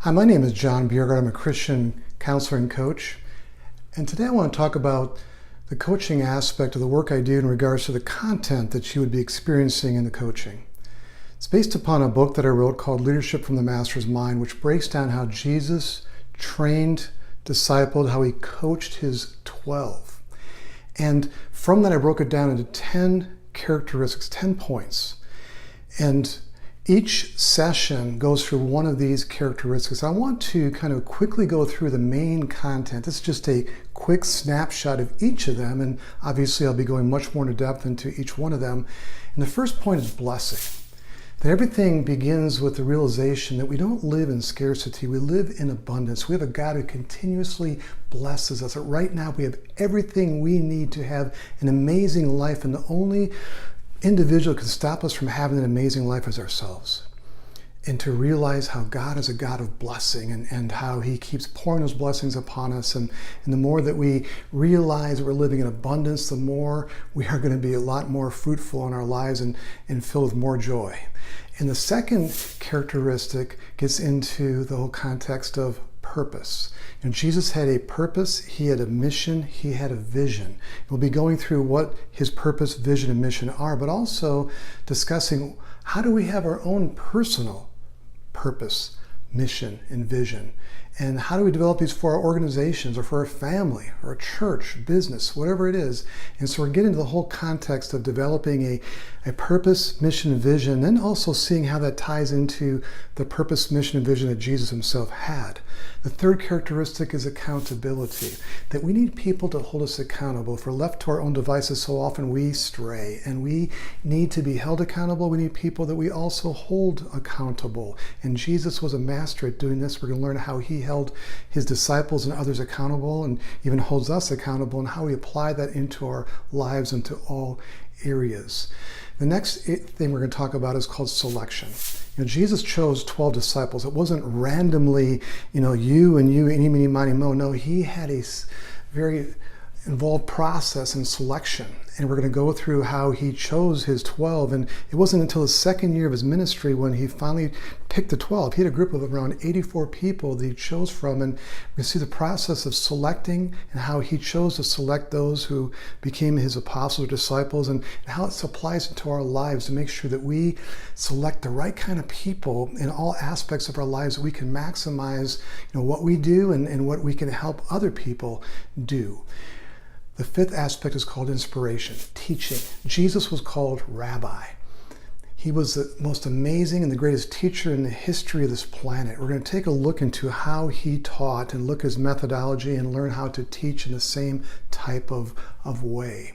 Hi, my name is Jon Bjorgaard. I'm a Christian counselor and coach. And today I want to talk about the coaching aspect of the work I do in regards to the content that you would be experiencing in the coaching. It's based upon a book that I wrote called Leadership from the Master's Mind, which breaks down how Jesus trained, discipled, how he coached his 12. And from that I broke it down into 10 characteristics, 10 points. And each session goes through one of these characteristics. I want to kind of quickly go through the main content. This is just a quick snapshot of each of them, and obviously I'll be going much more into depth into each one of them. And the first point is blessing. That everything begins with the realization that we don't live in scarcity, we live in abundance. We have a God who continuously blesses us. That right now we have everything we need to have an amazing life, and the only individual who can stop us from having an amazing life is ourselves. And to realize how God is a God of blessing and how he keeps pouring those blessings upon us. And the more that we realize we're living in abundance, the more we are going to be a lot more fruitful in our lives and filled with more joy. And the second characteristic gets into the whole context of purpose. Jesus had a purpose, he had a mission, he had a vision. We'll be going through what his purpose, vision, and mission are, but also discussing how do we have our own personal purpose, mission, and vision. And how do we develop these for our organizations or for our family or a church, business, whatever it is. And so we're getting into the whole context of developing a purpose, mission, and vision, and also seeing how that ties into the purpose, mission, and vision that Jesus himself had. The third characteristic is accountability, that we need people to hold us accountable. If we're left to our own devices, so often we stray, and we need to be held accountable. We need people that we also hold accountable. And Jesus was a master at doing this. We're going to learn how he held his disciples and others accountable, and even holds us accountable, and how we apply that into our lives and to all areas. The next thing we're going to talk about is called selection. Jesus chose 12 disciples. It wasn't randomly, you and you, eeny, meeny, miny, mo. No, he had a very involved process in selection. And we're going to go through how he chose his 12. And it wasn't until the second year of his ministry when he finally picked the 12. He had a group of around 84 people that he chose from. And we see the process of selecting and how he chose to select those who became his apostles or disciples, and how it applies into our lives to make sure that we select the right kind of people in all aspects of our lives, that we can maximize what we do and what we can help other people do. The fifth aspect is called inspiration, teaching. Jesus was called rabbi. He was the most amazing and the greatest teacher in the history of this planet. We're going to take a look into how he taught and look at his methodology and learn how to teach in the same type of way.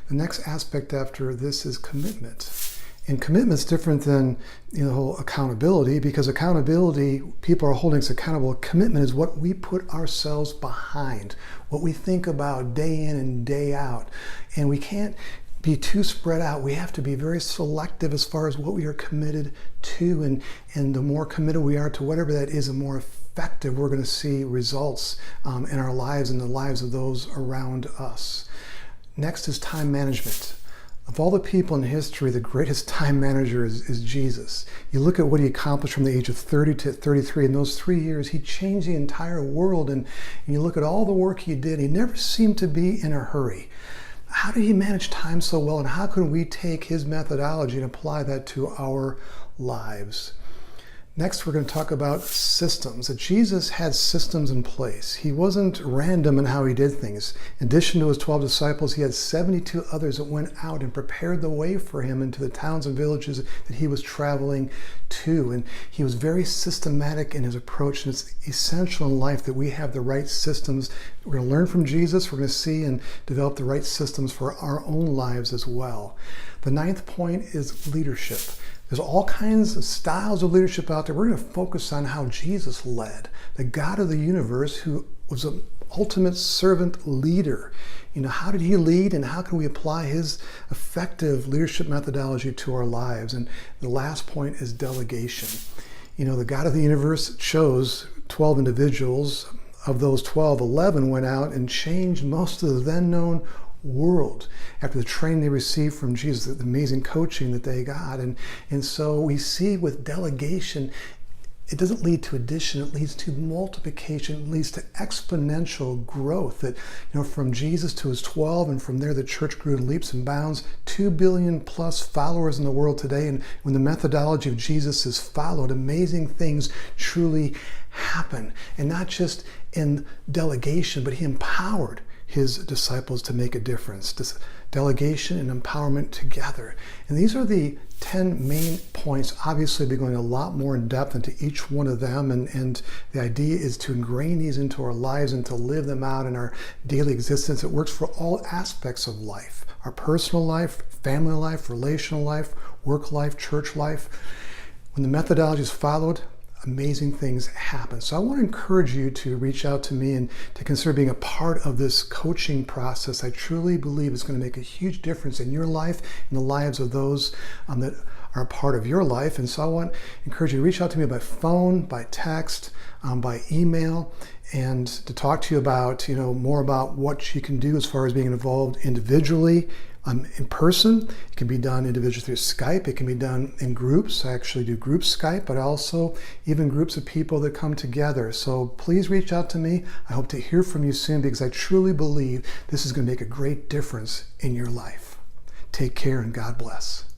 The next aspect after this is commitment. And commitment's different than the whole accountability, because accountability, people are holding us accountable. Commitment is what we put ourselves behind, what we think about day in and day out. And we can't be too spread out. We have to be very selective as far as what we are committed to. And the more committed we are to whatever that is, the more effective we're going to see results in our lives and the lives of those around us. Next is time management. Of all the people in history, the greatest time manager is Jesus. You look at what he accomplished from the age of 30 to 33. In those 3 years, he changed the entire world. And you look at all the work he did, he never seemed to be in a hurry. How did he manage time so well? And how can we take his methodology and apply that to our lives? Next, we're going to talk about systems. That Jesus had systems in place. He wasn't random in how he did things. In addition to his 12 disciples, he had 72 others that went out and prepared the way for him into the towns and villages that he was traveling to. And he was very systematic in his approach. And it's essential in life that we have the right systems. We're going to learn from Jesus. We're going to see and develop the right systems for our own lives as well. The ninth point is leadership. There's all kinds of styles of leadership out there. We're going to focus on how Jesus led, the God of the universe, who was an ultimate servant leader. How did he lead, and how can we apply his effective leadership methodology to our lives? And the last point is delegation. The God of the universe chose 12 individuals. Of those 12, 11 went out and changed most of the then known world after the training they received from Jesus, the amazing coaching that they got. And so we see with delegation, it doesn't lead to addition, it leads to multiplication, it leads to exponential growth. That, from Jesus to his 12, and from there the church grew in leaps and bounds, 2 billion plus followers in the world today. And when the methodology of Jesus is followed, amazing things truly happen. And not just in delegation, but he empowered his disciples to make a difference. Delegation and empowerment together. And these are the 10 main points. Obviously, we're going a lot more in depth into each one of them. And the idea is to ingrain these into our lives and to live them out in our daily existence. It works for all aspects of life: our personal life, family life, relational life, work life, church life. When the methodology is followed, amazing things happen. So I want to encourage you to reach out to me and to consider being a part of this coaching process. I truly believe it's going to make a huge difference in your life, in the lives of those that are a part of your life. And so I want to encourage you to reach out to me by phone, by text, by email, and to talk to you about, more about what you can do as far as being involved individually, in person. It can be done individually through Skype. It can be done in groups. I actually do group Skype, but also even groups of people that come together. So please reach out to me. I hope to hear from you soon, because I truly believe this is going to make a great difference in your life. Take care and God bless.